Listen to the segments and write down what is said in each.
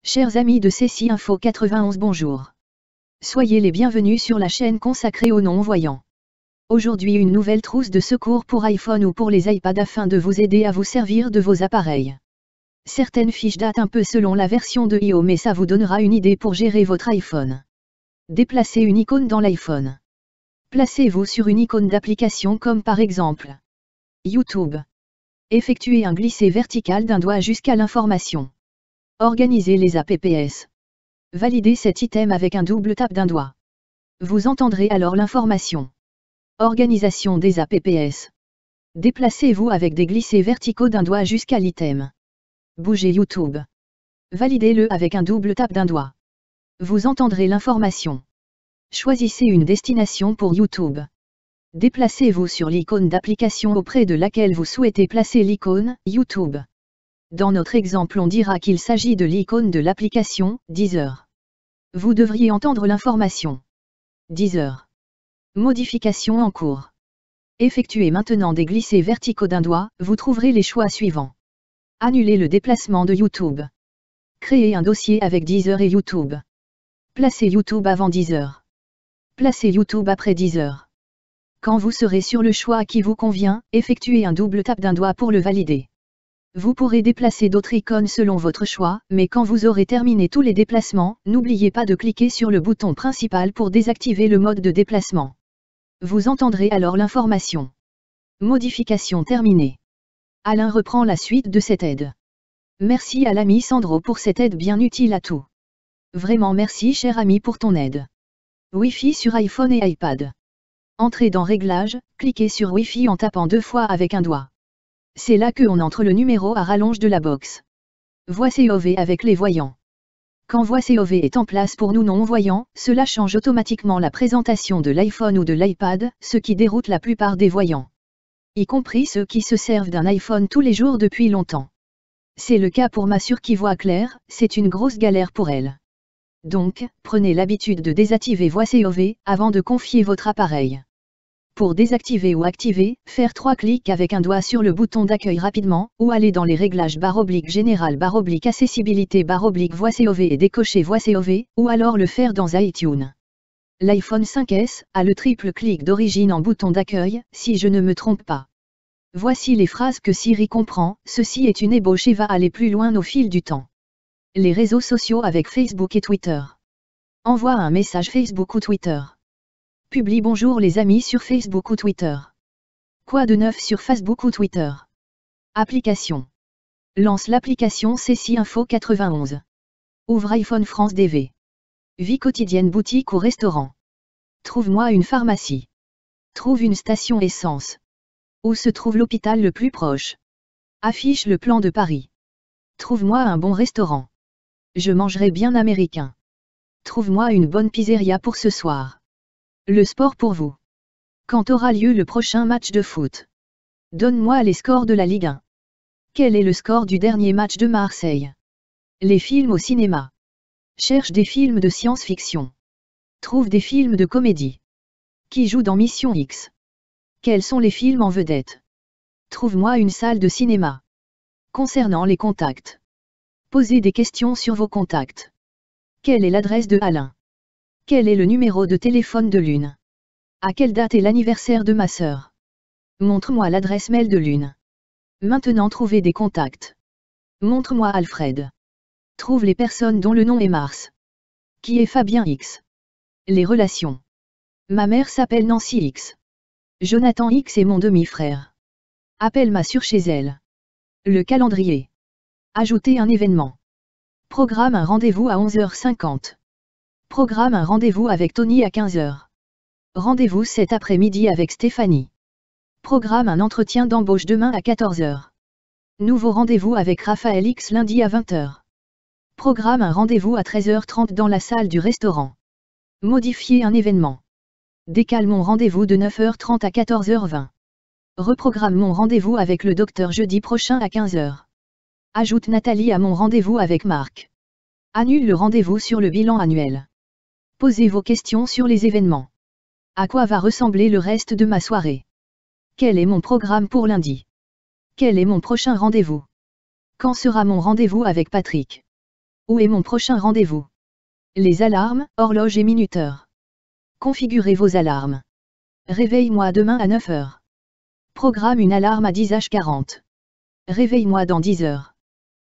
Chers amis de CC Info 91, bonjour. Soyez les bienvenus sur la chaîne consacrée aux non-voyants. Aujourd'hui une nouvelle trousse de secours pour iPhone ou pour les iPads afin de vous aider à vous servir de vos appareils. Certaines fiches datent un peu selon la version de iOS, mais ça vous donnera une idée pour gérer votre iPhone. Déplacez une icône dans l'iPhone. Placez-vous sur une icône d'application comme par exemple YouTube. Effectuez un glissé vertical d'un doigt jusqu'à l'information. Organisez les apps. Validez cet item avec un double tap d'un doigt. Vous entendrez alors l'information. Organisation des apps. Déplacez-vous avec des glissés verticaux d'un doigt jusqu'à l'item. Bougez YouTube. Validez-le avec un double tap d'un doigt. Vous entendrez l'information. Choisissez une destination pour YouTube. Déplacez-vous sur l'icône d'application auprès de laquelle vous souhaitez placer l'icône YouTube. Dans notre exemple, on dira qu'il s'agit de l'icône de l'application Deezer. Vous devriez entendre l'information. Deezer. Modification en cours. Effectuez maintenant des glissés verticaux d'un doigt, vous trouverez les choix suivants. Annulez le déplacement de YouTube. Créez un dossier avec Deezer et YouTube. Placez YouTube avant Deezer. Placez YouTube après Deezer. Quand vous serez sur le choix qui vous convient, effectuez un double tap d'un doigt pour le valider. Vous pourrez déplacer d'autres icônes selon votre choix, mais quand vous aurez terminé tous les déplacements, n'oubliez pas de cliquer sur le bouton principal pour désactiver le mode de déplacement. Vous entendrez alors l'information. Modification terminée. Alain reprend la suite de cette aide. Merci à l'ami Sandro pour cette aide bien utile à tout. Vraiment merci cher ami pour ton aide. Wi-Fi sur iPhone et iPad. Entrez dans Réglages, cliquez sur Wi-Fi en tapant 2 fois avec un doigt. C'est là que on entre le numéro à rallonge de la box. Voix COV avec les voyants. Quand Voix COV est en place pour nous non-voyants, cela change automatiquement la présentation de l'iPhone ou de l'iPad, ce qui déroute la plupart des voyants. Y compris ceux qui se servent d'un iPhone tous les jours depuis longtemps. C'est le cas pour ma sœur qui voit clair, c'est une grosse galère pour elle. Donc, prenez l'habitude de désactiver Voix COV, avant de confier votre appareil. Pour désactiver ou activer, faire 3 clics avec un doigt sur le bouton d'accueil rapidement, ou aller dans les réglages /général /accessibilité /voix COV et décocher Voix COV, ou alors le faire dans iTunes. L'iPhone 5S a le triple clic d'origine en bouton d'accueil, si je ne me trompe pas. Voici les phrases que Siri comprend, ceci est une ébauche et va aller plus loin au fil du temps. Les réseaux sociaux avec Facebook et Twitter. Envoie un message Facebook ou Twitter. Publie bonjour les amis sur Facebook ou Twitter. Quoi de neuf sur Facebook ou Twitter? Application. Lance l'application CC Info 91. Ouvre iPhone France DV. Vie quotidienne boutique ou restaurant. Trouve-moi une pharmacie. Trouve une station essence. Où se trouve l'hôpital le plus proche? Affiche le plan de Paris. Trouve-moi un bon restaurant. Je mangerai bien américain. Trouve-moi une bonne pizzeria pour ce soir. Le sport pour vous. Quand aura lieu le prochain match de foot? Donne-moi les scores de la Ligue 1. Quel est le score du dernier match de Marseille? Les films au cinéma. Cherche des films de science-fiction. Trouve des films de comédie. Qui joue dans Mission X? Quels sont les films en vedette? Trouve-moi une salle de cinéma. Concernant les contacts. Posez des questions sur vos contacts. Quelle est l'adresse de Alain? Quel est le numéro de téléphone de Lune? À quelle date est l'anniversaire de ma sœur? Montre-moi l'adresse mail de Lune. Maintenant trouvez des contacts. Montre-moi Alfred. Trouve les personnes dont le nom est Mars. Qui est Fabien X? Les relations. Ma mère s'appelle Nancy X. Jonathan X est mon demi-frère. Appelle ma sœur chez elle. Le calendrier. Ajoutez un événement. Programme un rendez-vous à 11h50. Programme un rendez-vous avec Tony à 15h. Rendez-vous cet après-midi avec Stéphanie. Programme un entretien d'embauche demain à 14h. Nouveau rendez-vous avec Raphaël X lundi à 20h. Programme un rendez-vous à 13h30 dans la salle du restaurant. Modifier un événement. Décale mon rendez-vous de 9h30 à 14h20. Reprogramme mon rendez-vous avec le docteur jeudi prochain à 15h. Ajoute Nathalie à mon rendez-vous avec Marc. Annule le rendez-vous sur le bilan annuel. Posez vos questions sur les événements. À quoi va ressembler le reste de ma soirée? Quel est mon programme pour lundi? Quel est mon prochain rendez-vous? Quand sera mon rendez-vous avec Patrick? Où est mon prochain rendez-vous? Les alarmes, horloge et minuteur. Configurez vos alarmes. Réveille-moi demain à 9 heures. Programme une alarme à 10h40. Réveille-moi dans 10 heures.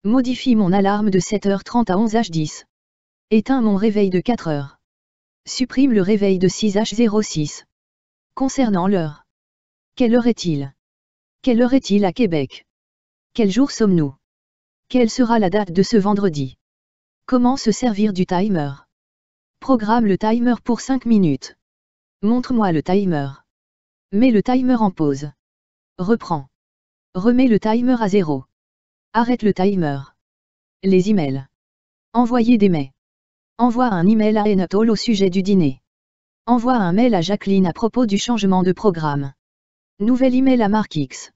Modifie mon alarme de 7h30 à 11h10. Éteins mon réveil de 4 heures. Supprime le réveil de 6h06. Concernant l'heure. Quelle heure est-il? Quelle heure est-il à Québec? Quel jour sommes-nous? Quelle sera la date de ce vendredi? Comment se servir du timer? Programme le timer pour 5 minutes. Montre-moi le timer. Mets le timer en pause. Reprends. Remets le timer à 0. Arrête le timer. Les emails. Envoyer des mails. Envoie un email à Anatole au sujet du dîner. Envoie un mail à Jacqueline à propos du changement de programme. Nouvel email à Mark X.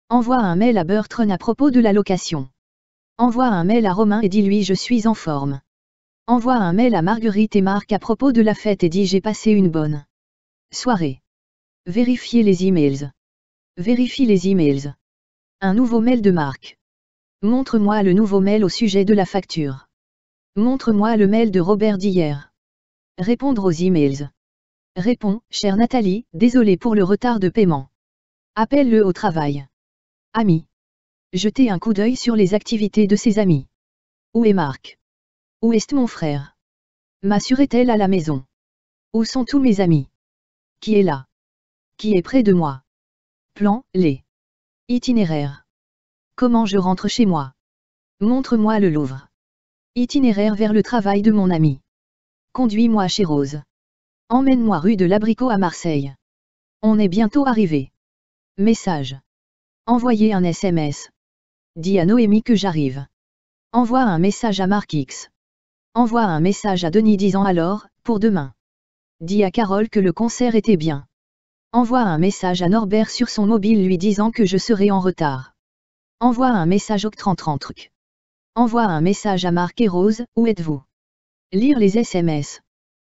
Envoie un mail à Bertrand à propos de la location. Envoie un mail à Romain et dis-lui je suis en forme. Envoie un mail à Marguerite et Marc à propos de la fête et dis j'ai passé une bonne soirée. Vérifiez les emails. Vérifie les emails. Un nouveau mail de Marc. Montre-moi le nouveau mail au sujet de la facture. Montre-moi le mail de Robert d'hier. Répondre aux emails. Réponds, chère Nathalie, désolé pour le retard de paiement. Appelle-le au travail. Ami. Jetez un coup d'œil sur les activités de ses amis. Où est Marc? Où est mon frère? M'assurait-elle à la maison? Où sont tous mes amis? Qui est là? Qui est près de moi? Plan, les. Itinéraire. Comment je rentre chez moi? Montre-moi le Louvre. Itinéraire vers le travail de mon ami. Conduis-moi chez Rose. Emmène-moi rue de l'Abricot à Marseille. On est bientôt arrivé. Message. Envoyer un SMS. Dis à Noémie que j'arrive. Envoie un message à Mark X. Envoie un message à Denis disant alors, pour demain. Dis à Carole que le concert était bien. Envoie un message à Norbert sur son mobile lui disant que je serai en retard. Envoie un message au 30 truc. Envoie un message à Marc et Rose, où êtes-vous? Lire les SMS.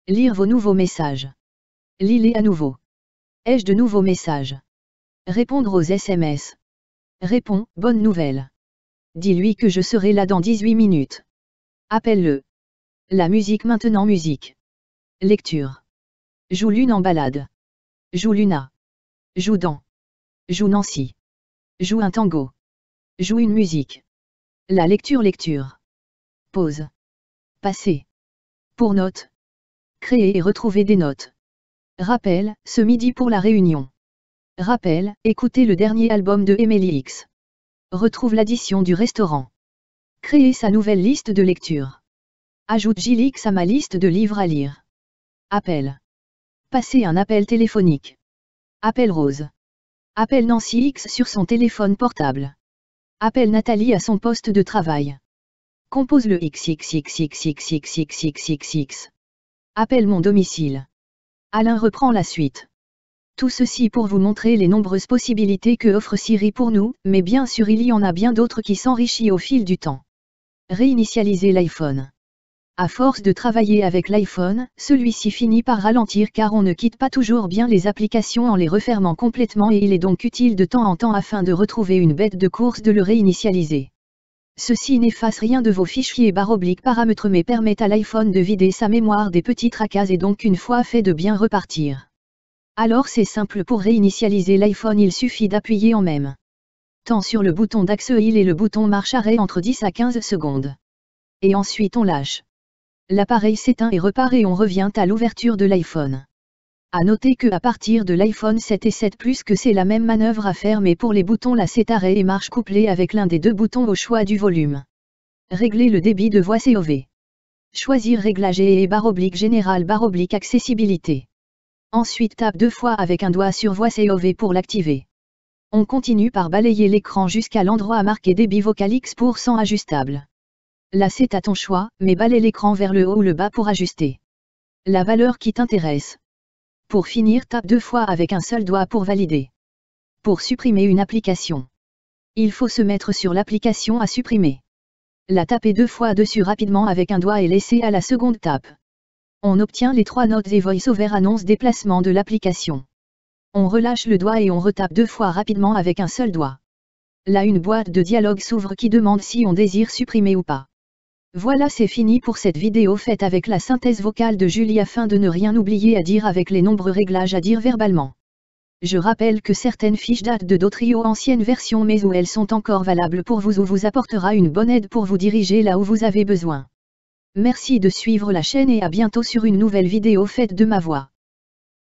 Lire vos nouveaux messages. Lis-les à nouveau. Ai-je de nouveaux messages? Répondre aux SMS. Réponds, bonne nouvelle. Dis-lui que je serai là dans 18 minutes. Appelle-le. La musique maintenant musique. Lecture. Joue Lune en balade. Joue Luna. Joue Dan. Joue Nancy. Joue un tango. Joue une musique. La lecture. Pause. Passer. Pour notes. Créer et retrouver des notes. Rappel, ce midi pour la réunion. Rappel, écoutez le dernier album de Emily X. Retrouve l'addition du restaurant. Créer sa nouvelle liste de lecture. Ajoute Gilles X à ma liste de livres à lire. Appel. Passer un appel téléphonique. Appel Rose. Appelle Nancy X sur son téléphone portable. Appelle Nathalie à son poste de travail. Compose le XXXXXXXXXX. Appelle mon domicile. Alain reprend la suite. Tout ceci pour vous montrer les nombreuses possibilités que offre Siri pour nous, mais bien sûr il y en a bien d'autres qui s'enrichissent au fil du temps. Réinitialiser l'iPhone. À force de travailler avec l'iPhone, celui-ci finit par ralentir car on ne quitte pas toujours bien les applications en les refermant complètement et il est donc utile de temps en temps afin de retrouver une bête de course de le réinitialiser. Ceci n'efface rien de vos fichiers paramètres mais permet à l'iPhone de vider sa mémoire des petits tracas et donc une fois fait de bien repartir. Alors c'est simple pour réinitialiser l'iPhone il suffit d'appuyer en même temps sur le bouton d'axe il et le bouton marche arrêt entre 10 à 15 secondes. Et ensuite on lâche. L'appareil s'éteint et repart et on revient à l'ouverture de l'iPhone. À noter que à partir de l'iPhone 7 et 7 Plus que c'est la même manœuvre à faire mais pour les boutons là c'est arrêt et marche couplé avec l'un des deux boutons au choix du volume. Régler le débit de voix COV. Choisir réglage et /général accessibilité. Ensuite tape deux fois avec un doigt sur voix COV pour l'activer. On continue par balayer l'écran jusqu'à l'endroit marqué débit vocal X% ajustable. Là c'est à ton choix, mais balaye l'écran vers le haut ou le bas pour ajuster la valeur qui t'intéresse. Pour finir tape deux fois avec un seul doigt pour valider. Pour supprimer une application. Il faut se mettre sur l'application à supprimer. La taper deux fois dessus rapidement avec un doigt et laisser à la seconde tape. On obtient les trois notes et VoiceOver annonce déplacement de l'application. On relâche le doigt et on retape deux fois rapidement avec un seul doigt. Là une boîte de dialogue s'ouvre qui demande si on désire supprimer ou pas. Voilà, c'est fini pour cette vidéo faite avec la synthèse vocale de Julie afin de ne rien oublier à dire avec les nombreux réglages à dire verbalement. Je rappelle que certaines fiches datent de d'autres anciennes versions mais où elles sont encore valables pour vous ou vous apportera une bonne aide pour vous diriger là où vous avez besoin. Merci de suivre la chaîne et à bientôt sur une nouvelle vidéo faite de ma voix.